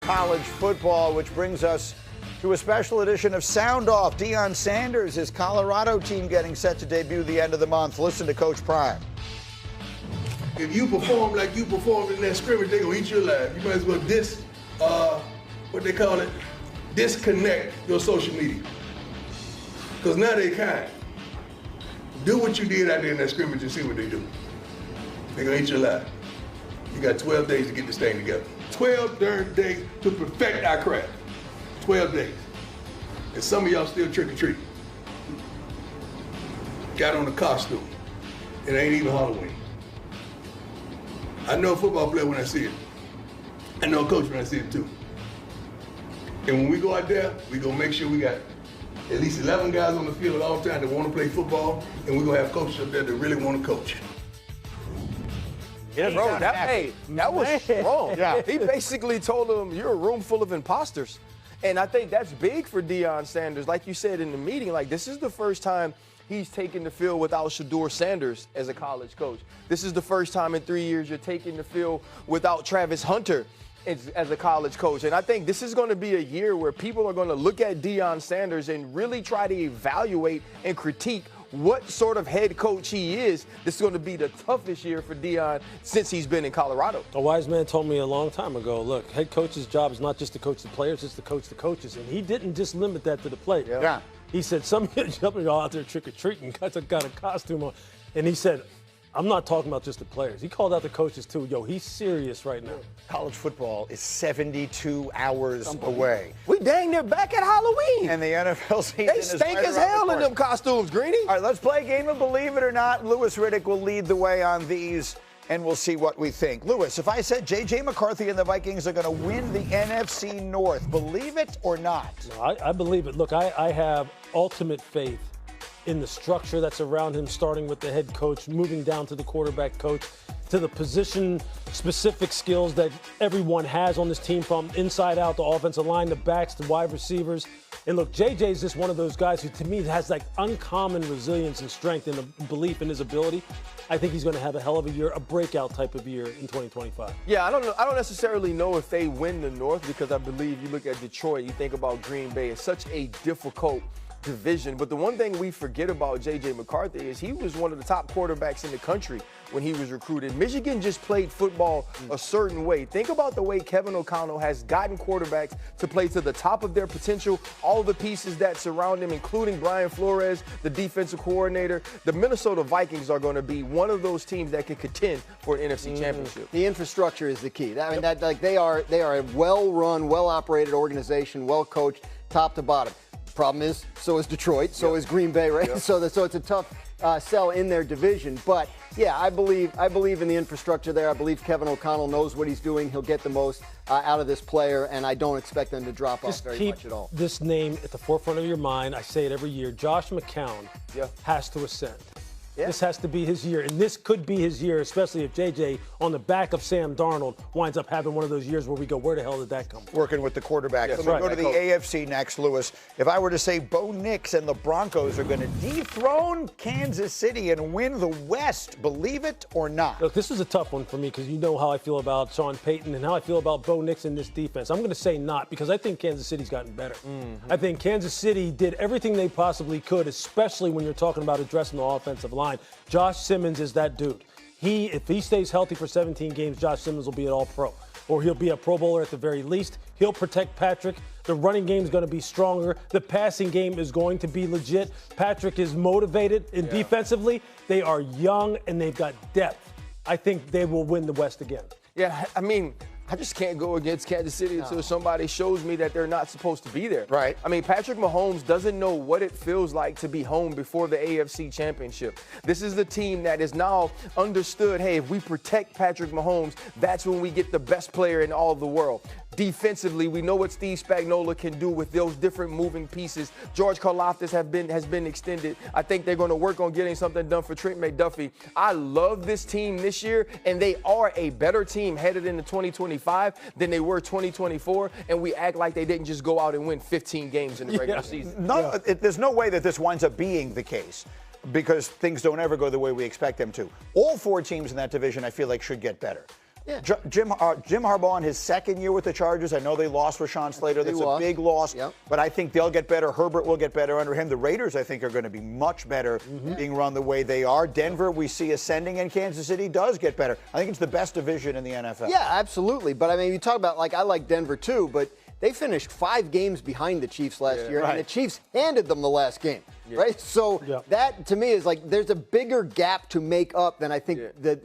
college football, which brings us to a special edition of Sound Off. Jaxson Sanders, his Colorado team, getting set to debut the end of the month. Listen to Coach Prime. If you perform like you performed in that scrimmage, they're gonna eat you alive. You might as well what they call it, disconnect your social media. Because now they kind. Do what you did out there in that scrimmage and see what they do. They're gonna eat you alive. You got 12 days to get this thing together. 12 darn days to perfect our craft. 12 days. And some of y'all still trick-or-treating. Got on a costume. It ain't even Halloween. I know a football player when I see it. I know a coach when I see it too. And when we go out there, we gonna make sure we got at least 11 guys on the field at all times that want to play football, and we're gonna have coaches up there that really want to coach. Yeah, bro, that was strong. Yeah. He basically told him, you're a room full of imposters. And I think that's big for Jaxson Sanders. Like you said in the meeting, like this is the first time he's taken the field without Shedeur Sanders as a college coach. This is the first time in 3 years you're taking the field without Travis Hunter as a college coach. And I think this is going to be a year where people are going to look at Jaxson Sanders and really try to evaluate and critique what sort of head coach he is. This is going to be the toughest year for Jaxson since he's been in Colorado. A wise man told me a long time ago, look, head coach's job is not just to coach the players, it's to coach the coaches. And he didn't just limit that to the players. Yeah. He said, some of you jumping all out there trick-or-treating, got a costume on. And he said, I'm not talking about just the players. He called out the coaches too. Yo, he's serious right now. College football is 72 hours away. We dang near back at Halloween. And the NFL season they is stink right as around hell the in them costumes, Greeny. All right, let's play a game of Believe It or Not. Lewis Riddick will lead the way on these, and we'll see what we think. Lewis, if I said J.J. McCarthy and the Vikings are going to win the NFC North, believe it or not? No, I believe it. Look, I have ultimate faith in the structure that's around him, starting with the head coach, moving down to the quarterback coach, to the position-specific skills that everyone has on this team, from inside out, the offensive line, the backs, the wide receivers. And look, JJ is just one of those guys who, to me, has like uncommon resilience and strength and a belief in his ability. I think he's going to have a hell of a year, a breakout type of year in 2025. Yeah, I don't necessarily know if they win the North, because I believe you look at Detroit, you think about Green Bay. It's such a difficult division. But the one thing we forget about J.J. McCarthy is he was one of the top quarterbacks in the country when he was recruited. Michigan just played football a certain way. Think about the way Kevin O'Connell has gotten quarterbacks to play to the top of their potential, all the pieces that surround him, including Brian Flores, the defensive coordinator. The Minnesota Vikings are going to be one of those teams that can contend for an NFC championship. The infrastructure is the key. I mean, they are a well-run, well-operated organization, well-coached, top to bottom. Problem is, so is Detroit, so is Green Bay, right? Yep. So it's a tough sell in their division. But yeah, I believe in the infrastructure there. I believe Kevin O'Connell knows what he's doing. He'll get the most out of this player, and I don't expect them to drop off very much at all. This name at the forefront of your mind. I say it every year. Josh McCown has to ascend. Yeah. This has to be his year, and this could be his year, especially if JJ, on the back of Sam Darnold, winds up having one of those years where we go, where the hell did that come from? Working with the quarterback. Yes, Let me go to the AFC next, Lewis. If I were to say Bo Nix and the Broncos are going to dethrone Kansas City and win the West, believe it or not? Look, this is a tough one for me, because you know how I feel about Sean Payton and how I feel about Bo Nix in this defense. I'm going to say not, because I think Kansas City's gotten better. I think Kansas City did everything they possibly could, especially when you're talking about addressing the offensive line. Josh Simmons is that dude. If he stays healthy for 17 games, Josh Simmons will be an all-pro, or he'll be a Pro Bowler at the very least. He'll protect Patrick. The running game is going to be stronger. The passing game is going to be legit. Patrick is motivated, and defensively, they are young and they've got depth. I think they will win the West again. Yeah, I mean, I just can't go against Kansas City until somebody shows me that they're not supposed to be there. Right. I mean, Patrick Mahomes doesn't know what it feels like to be home before the AFC Championship. This is the team that is now understood, hey, if we protect Patrick Mahomes, that's when we get the best player in all of the world. Defensively, we know what Steve Spagnuolo can do with those different moving pieces. George Karlaftis has been extended. I think they're going to work on getting something done for Trent McDuffie. I love this team this year, and they are a better team headed into 2025 than they were 2024, and we act like they didn't just go out and win 15 games in the regular season. There's no way that this winds up being the case, because things don't ever go the way we expect them to. All four teams in that division, I feel like, should get better. Yeah. Jim Harbaugh in his second year with the Chargers. I know they lost Rashawn Slater. That's a big loss. Yep. But I think they'll get better. Herbert will get better under him. The Raiders, I think, are going to be much better being run the way they are. Denver, we see ascending, and Kansas City does get better. I think it's the best division in the NFL. Yeah, absolutely. But I mean, you talk about, like, I like Denver too, but they finished 5 games behind the Chiefs last year, and the Chiefs handed them the last game. Right? So that, to me, is like there's a bigger gap to make up than I think that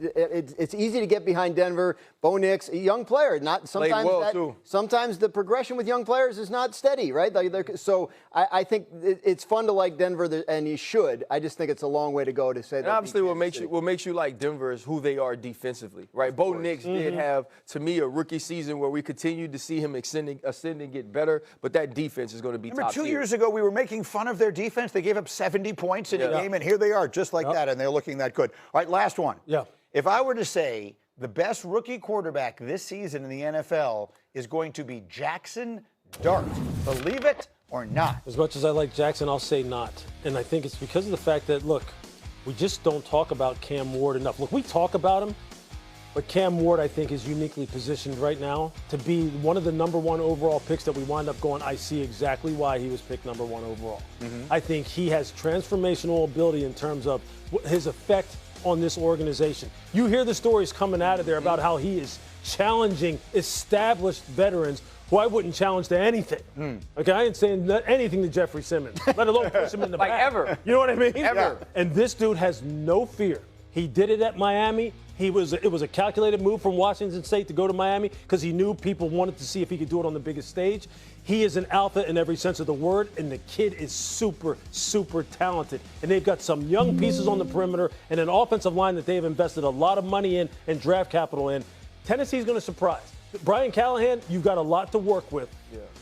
it's easy to get behind Denver. Bo Nix, a young player. Sometimes the progression with young players is not steady, right? So I think it's fun to like Denver, and you should. I just think it's a long way to go to say that. And obviously, what makes you like Denver is who they are defensively, right? Bo Nix did have, to me, a rookie season where we continued to see him ascend and get better, but that defense is going to be top tier. 2 years ago, we were making fun of their defense. They gave up 70 points in a game, and here they are, just like that, and they're looking that good. All right, last one. Yeah. If I were to say the best rookie quarterback this season in the NFL is going to be Jaxson Dart, believe it or not? As much as I like Jackson, I'll say not. And I think it's because of the fact that, look, we just don't talk about Cam Ward enough. Look, we talk about him, but Cam Ward, I think, is uniquely positioned right now to be one of the #1 overall picks that we wind up going, I see exactly why he was picked #1 overall. I think he has transformational ability in terms of his effect on this organization. You hear the stories coming out of there about how he is challenging established veterans who I wouldn't challenge to anything. Okay, I ain't saying anything to Jeffrey Simmons, let alone push him in the back. Ever. You know what I mean? Ever. And this dude has no fear. He did it at Miami. It was a calculated move from Washington State to go to Miami because he knew people wanted to see if he could do it on the biggest stage. He is an alpha in every sense of the word, and the kid is super, super talented. And they've got some young pieces on the perimeter and an offensive line that they've invested a lot of money in and draft capital in. Tennessee's going to surprise. Brian Callahan, you've got a lot to work with.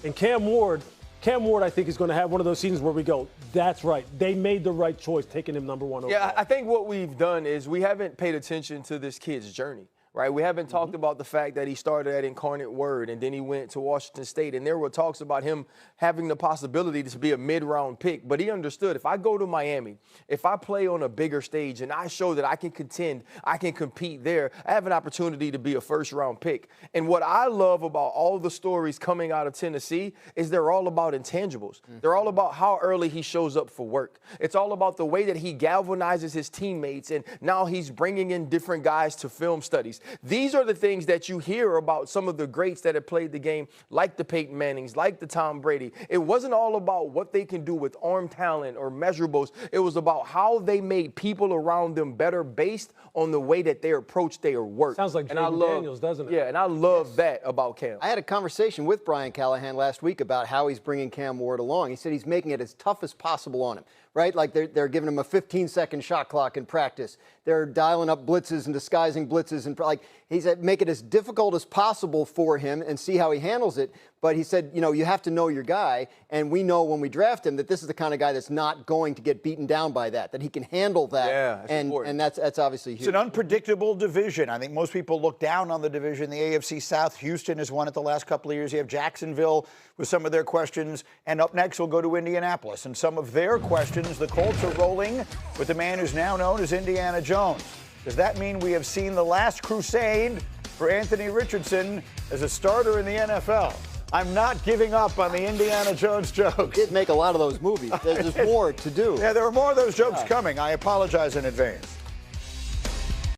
And Cam Ward, I think, is going to have one of those seasons where we go, that's right. They made the right choice taking him #1 overall. Yeah, I think what we've done is we haven't paid attention to this kid's journey. Right, we haven't talked about the fact that he started at Incarnate Word and then he went to Washington State, and there were talks about him having the possibility to be a mid-round pick. But he understood, if I go to Miami, if I play on a bigger stage and I show that I can contend, I can compete there, I have an opportunity to be a first-round pick. And what I love about all the stories coming out of Tennessee is they're all about intangibles. They're all about how early he shows up for work. It's all about the way that he galvanizes his teammates, and now he's bringing in different guys to film studies. These are the things that you hear about some of the greats that have played the game, like the Peyton Mannings, like the Tom Brady. It wasn't all about what they can do with arm talent or measurables. It was about how they made people around them better based on the way that they approach their work. Sounds like Jaden Daniels, doesn't it? Yeah, and I love that about Cam. I had a conversation with Brian Callahan last week about how he's bringing Cam Ward along. He said he's making it as tough as possible on him, right? Like they're giving him a 15-second shot clock in practice. They're dialing up blitzes and disguising blitzes, and like he said, make it as difficult as possible for him and see how he handles it. But he said, you have to know your guy, and we know when we draft him that this is the kind of guy that's not going to get beaten down by that he can handle that. Yeah, and that's obviously huge. It's an unpredictable division. I think most people look down on the division. The AFC South, Houston has won it the last couple of years. You have Jacksonville with some of their questions, and up next we'll go to Indianapolis. And some of their questions, the Colts are rolling with the man who's now known as Indiana Jones. Does that mean we have seen the last crusade for Anthony Richardson as a starter in the NFL? I'm not giving up on the Indiana Jones jokes. He did make a lot of those movies. There's just more to do. Yeah, there are more of those jokes coming. I apologize in advance.